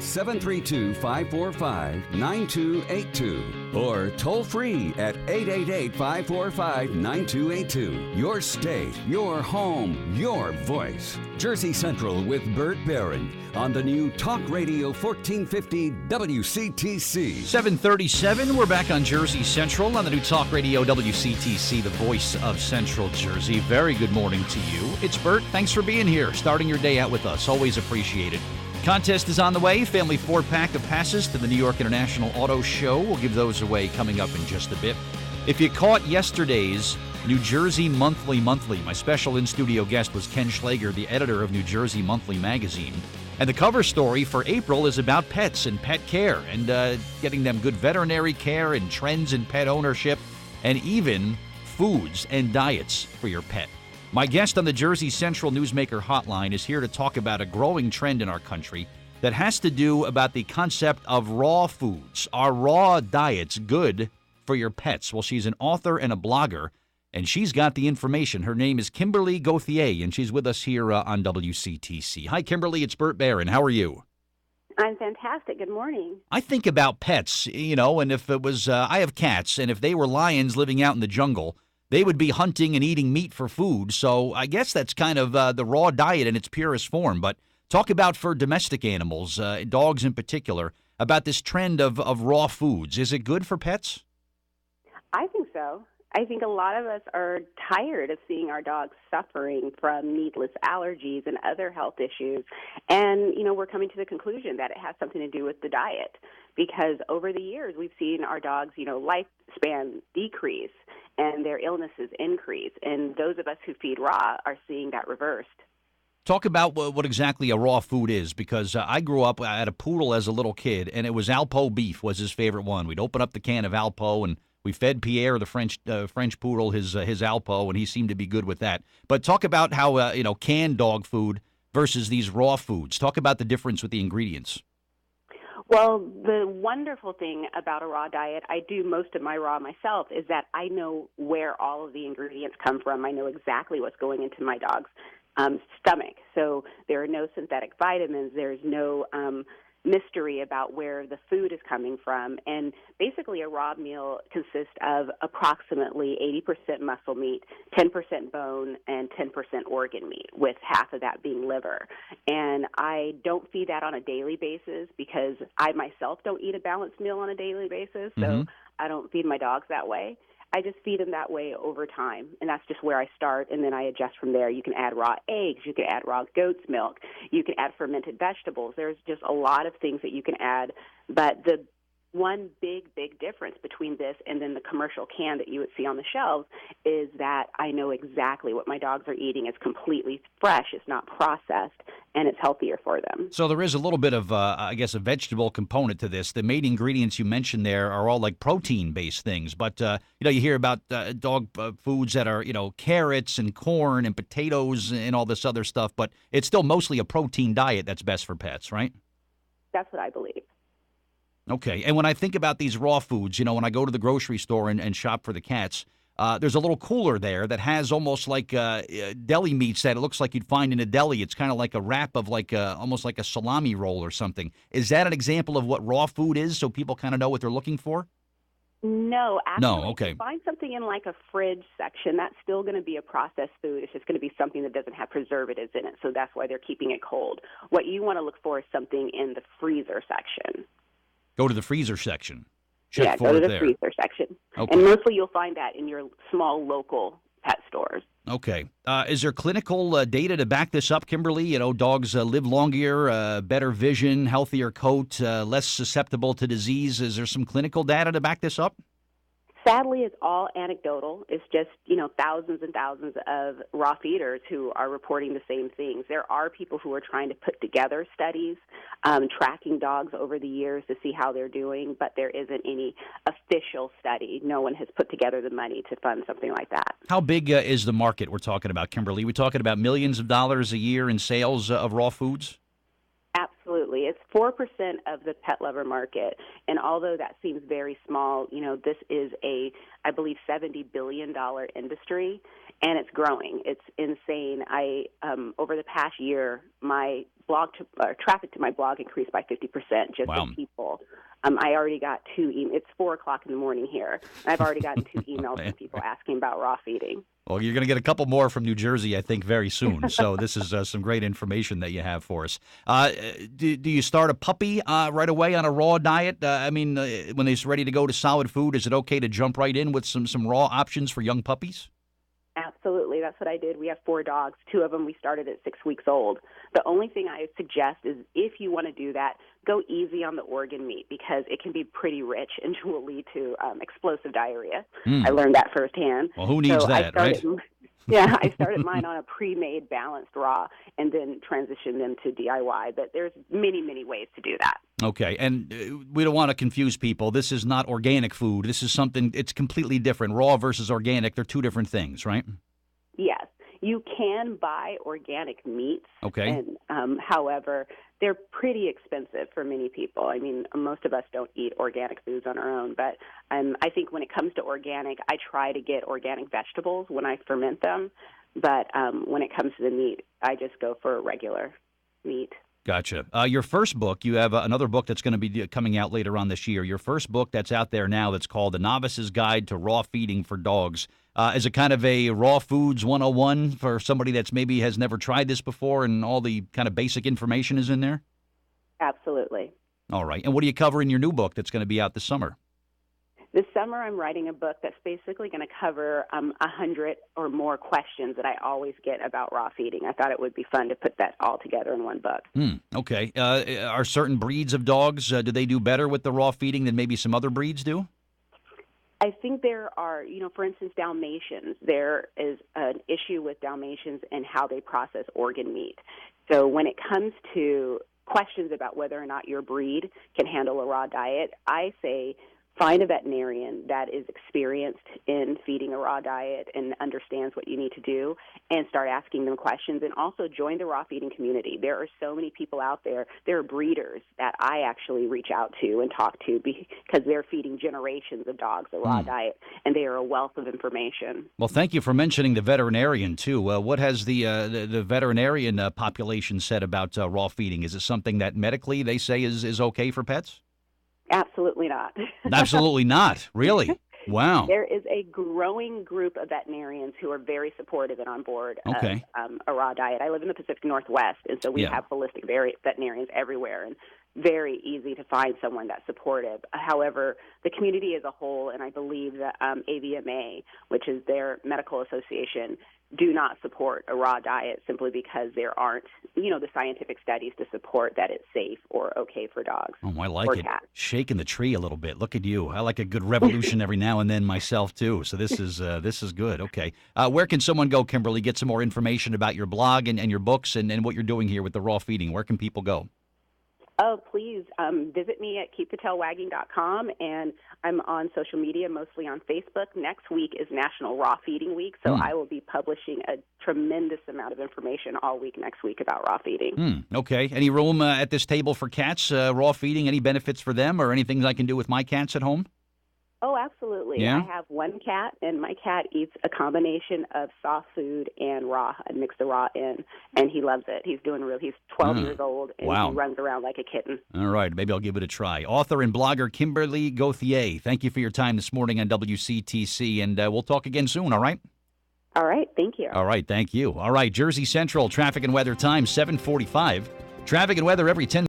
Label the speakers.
Speaker 1: 732-545-9282 or toll free at 888-545-9282. Your state, your home, your voice. Jersey Central with Bert Barron on the new Talk Radio 1450 WCTC.
Speaker 2: 7:37, we're back on Jersey Central on the new Talk Radio WCTC, the voice of Central Jersey. Very good morning to you. It's Bert. Thanks for being here, starting your day out with us. Always appreciate it. Contest is on the way. Family 4-pack of passes to the New York International Auto Show. We'll give those away coming up in just a bit. If you caught yesterday's New Jersey Monthly, my special in-studio guest was Ken Schlager, the editor of New Jersey Monthly magazine. And the cover story for April is about pets and pet care and getting them good veterinary care and trends in pet ownership and even foods and diets for your pet. My guest on the Jersey Central Newsmaker Hotline is here to talk about a growing trend in our country that has to do about the concept of raw foods. Are raw diets good for your pets? Well, she's an author and a blogger, and she's got the information. Her name is Kimberly Gauthier, and she's with us here on WCTC. Hi, Kimberly. It's Bert Barron. How are you?
Speaker 3: I'm fantastic. Good morning.
Speaker 2: I think about pets, and if it was, I have cats, and if they were lions living out in the jungle, they would be hunting and eating meat for food. So I guess that's kind of the raw diet in its purest form. But talk about for domestic animals, dogs in particular, about this trend of raw foods. Is it good for pets?
Speaker 3: I think so. I think a lot of us are tired of seeing our dogs suffering from needless allergies and other health issues. And, we're coming to the conclusion that it has something to do with the diet. Because over the years, we've seen our dogs, lifespan decrease and their illnesses increase. And those of us who feed raw are seeing that reversed.
Speaker 2: Talk about what exactly a raw food is, because I grew up at a poodle as a little kid, and it was Alpo beef was his favorite one. We'd open up the can of Alpo, and we fed Pierre, the French poodle, his Alpo, and he seemed to be good with that. But talk about how, canned dog food versus these raw foods. Talk about the difference with the ingredients.
Speaker 3: Well, the wonderful thing about a raw diet, I do most of my raw myself, is that I know where all of the ingredients come from. I know exactly what's going into my dog's stomach. So there are no synthetic vitamins. There's no mystery about where the food is coming from. And basically a raw meal consists of approximately 80% muscle meat, 10% bone, and 10% organ meat, with half of that being liver. And I don't feed that on a daily basis because I myself don't eat a balanced meal on a daily basis, so I don't feed my dogs that way. I just feed them that way over time, and that's just where I start, and then I adjust from there. You can add raw eggs. You can add raw goat's milk. You can add fermented vegetables. There's just a lot of things that you can add, but the one big difference between this and then the commercial can that you would see on the shelves is that I know exactly what my dogs are eating. It's completely fresh. It's not processed, and it's healthier for them.
Speaker 2: So there is a little bit of, a vegetable component to this. The main ingredients you mentioned there are all like protein-based things. But, you hear about dog foods that are, carrots and corn and potatoes and all this other stuff. But it's still mostly a protein diet that's best for pets, right?
Speaker 3: That's what I believe.
Speaker 2: Okay. And when I think about these raw foods, when I go to the grocery store and shop for the cats, there's a little cooler there that has almost like deli meats that it looks like you'd find in a deli. It's kind of like a wrap of almost like a salami roll or something. Is that an example of what raw food is so people kind of know what they're looking for?
Speaker 3: No, actually,
Speaker 2: no, okay.
Speaker 3: If you find something in like a fridge section, that's still going to be a processed food. It's just going to be something that doesn't have preservatives in it, so that's why they're keeping it cold. What you want to look for is something in the freezer section.
Speaker 2: Go to the freezer section.
Speaker 3: Go to the freezer section.
Speaker 2: Okay.
Speaker 3: And mostly you'll find that in your small local pet stores.
Speaker 2: Okay. Is there clinical data to back this up, Kimberly? Dogs live longer, better vision, healthier coat, less susceptible to disease. Is there some clinical data to back this up?
Speaker 3: Sadly, it's all anecdotal. It's just, thousands and thousands of raw feeders who are reporting the same things. There are people who are trying to put together studies, tracking dogs over the years to see how they're doing, but there isn't any official study. No one has put together the money to fund something like that.
Speaker 2: How big is the market we're talking about, Kimberly? We're talking about millions of dollars a year in sales of raw foods?
Speaker 3: Absolutely. It's 4% of the pet lover market. And although that seems very small, this is I believe, $70 billion industry. and it's growing. It's insane. I over the past year, my traffic to my blog increased by 50% just
Speaker 2: Wow.
Speaker 3: from people. I already got it's 4:00 in the morning here, and I've already gotten 2 emails from people asking about raw feeding.
Speaker 2: Well, you're going to get a couple more from New Jersey, I think, very soon. So this is some great information that you have for us. Do you start a puppy right away on a raw diet? When they're ready to go to solid food, is it okay to jump right in with some raw options for young puppies?
Speaker 3: Absolutely. That's what I did. We have 4 dogs. 2 of them we started at 6 weeks old. The only thing I suggest is if you want to do that, go easy on the organ meat because it can be pretty rich and will lead to explosive diarrhea. I learned that firsthand.
Speaker 2: Well, who needs that, right?
Speaker 3: Yeah, I started mine on a pre-made balanced raw and then transitioned them to DIY. But there's many, many ways to do that.
Speaker 2: Okay, and we don't want to confuse people. This is not organic food. This is something, it's completely different. Raw versus organic, they're 2 different things, right?
Speaker 3: Yes. You can buy organic meats.
Speaker 2: Okay.
Speaker 3: And, however, they're pretty expensive for many people. I mean, most of us don't eat organic foods on our own. But I think when it comes to organic, I try to get organic vegetables when I ferment them. But when it comes to the meat, I just go for regular meat.
Speaker 2: Gotcha. Your first book, you have another book that's going to be coming out later on this year. Your first book that's out there now that's called The Novice's Guide to Raw Feeding for Dogs. Is it kind of a raw foods 101 for somebody that's maybe has never tried this before and all the kind of basic information is in there?
Speaker 3: Absolutely.
Speaker 2: All right. And what do you cover in your new book that's going to be out this summer?
Speaker 3: This summer, I'm writing a book that's basically going to cover 100 or more questions that I always get about raw feeding. I thought it would be fun to put that all together in one book.
Speaker 2: Okay. Are certain breeds of dogs, do they do better with the raw feeding than maybe some other breeds do?
Speaker 3: I think there are, for instance, Dalmatians. There is an issue with Dalmatians and how they process organ meat. So when it comes to questions about whether or not your breed can handle a raw diet, I say find a veterinarian that is experienced in feeding a raw diet and understands what you need to do and start asking them questions. And also join the raw feeding community. There are so many people out there. There are breeders that I actually reach out to and talk to because they're feeding generations of dogs a raw diet, and they are a wealth of information.
Speaker 2: Well, thank you for mentioning the veterinarian, too. What has the veterinarian population said about raw feeding? Is it something that medically they say is okay for pets?
Speaker 3: Absolutely not.
Speaker 2: Absolutely not. Really? Wow.
Speaker 3: There is a growing group of veterinarians who are very supportive and on board of a raw diet. I live in the Pacific Northwest, and so we have holistic veterinarians everywhere, and very easy to find someone that's supportive. However, the community as a whole, and I believe that AVMA, which is their medical association, do not support a raw diet simply because there aren't, the scientific studies to support that it's safe or okay for dogs.
Speaker 2: Oh, I like it.
Speaker 3: Cats.
Speaker 2: Shaking the tree a little bit. Look at you. I like a good revolution every now and then myself, too. So this is good. Okay. Where can someone go, Kimberly, get some more information about your blog and your books and what you're doing here with the raw feeding? Where can people go?
Speaker 3: Oh, please visit me at keepthetailwagging.com, and I'm on social media, mostly on Facebook. Next week is National Raw Feeding Week, so I will be publishing a tremendous amount of information all week next week about raw feeding.
Speaker 2: Okay. Any room at this table for cats, raw feeding, any benefits for them or anything I can do with my cats at home?
Speaker 3: Oh, absolutely.
Speaker 2: Yeah?
Speaker 3: I have one cat, and my cat eats a combination of soft food and raw. I mix the raw in, and he loves it. He's 12 years old, and he runs around like a kitten.
Speaker 2: All right. Maybe I'll give it a try. Author and blogger Kimberly Gauthier, thank you for your time this morning on WCTC, and we'll talk again soon, all right?
Speaker 3: All right. Thank you.
Speaker 2: All right. Thank you. All right. Jersey Central Traffic and Weather Time, 7:45. Traffic and weather every 10